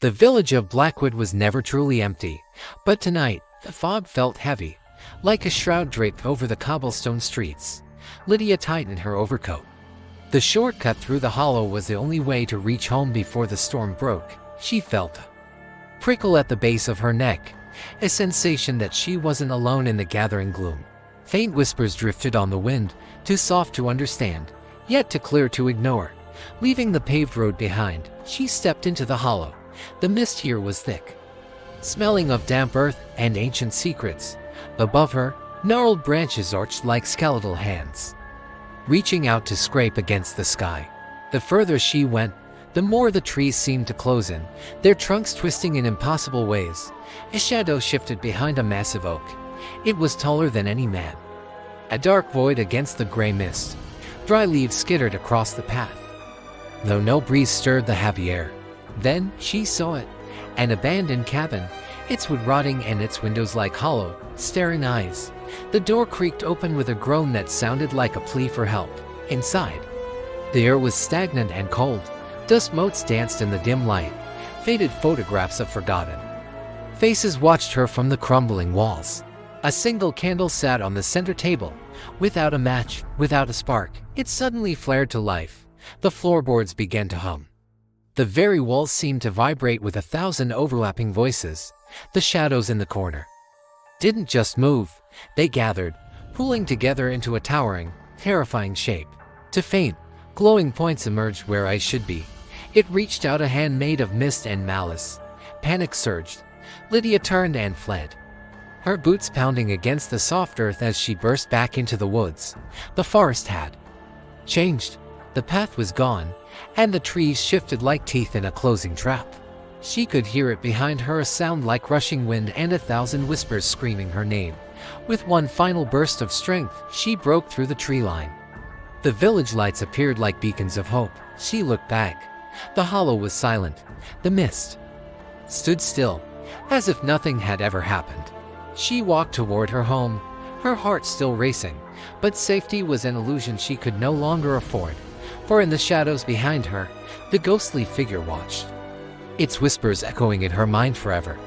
The village of Blackwood was never truly empty, but tonight, the fog felt heavy, like a shroud draped over the cobblestone streets. Lydia tightened her overcoat. The shortcut through the hollow was the only way to reach home before the storm broke. She felt a prickle at the base of her neck, a sensation that she wasn't alone in the gathering gloom. Faint whispers drifted on the wind, too soft to understand, yet too clear to ignore. Leaving the paved road behind, she stepped into the hollow. The mist here was thick, smelling of damp earth and ancient secrets. Above her, gnarled branches arched like skeletal hands, reaching out to scrape against the sky. The further she went, the more the trees seemed to close in, their trunks twisting in impossible ways. A shadow shifted behind a massive oak. It was taller than any man. A dark void against the gray mist. Dry leaves skittered across the path, though no breeze stirred the heavy air. Then she saw it, an abandoned cabin, its wood rotting and its windows like hollow, staring eyes. The door creaked open with a groan that sounded like a plea for help. Inside, the air was stagnant and cold. Dust motes danced in the dim light, faded photographs of forgotten faces watched her from the crumbling walls. A single candle sat on the center table, without a match, without a spark. It suddenly flared to life. The floorboards began to hum. The very walls seemed to vibrate with 1,000 overlapping voices. The shadows in the corner didn't just move, they gathered, pooling together into a towering, terrifying shape. Two faint, glowing points emerged where I should be. It reached out a hand made of mist and malice. Panic surged. Lydia turned and fled, her boots pounding against the soft earth as she burst back into the woods. The forest had changed. The path was gone, and the trees shifted like teeth in a closing trap. She could hear it behind her, a sound like rushing wind and 1,000 whispers screaming her name. With one final burst of strength, she broke through the tree line. The village lights appeared like beacons of hope. She looked back. The hollow was silent. The mist stood still, as if nothing had ever happened. She walked toward her home, her heart still racing, but safety was an illusion she could no longer afford. For in the shadows behind her, the ghostly figure watched, its whispers echoing in her mind forever.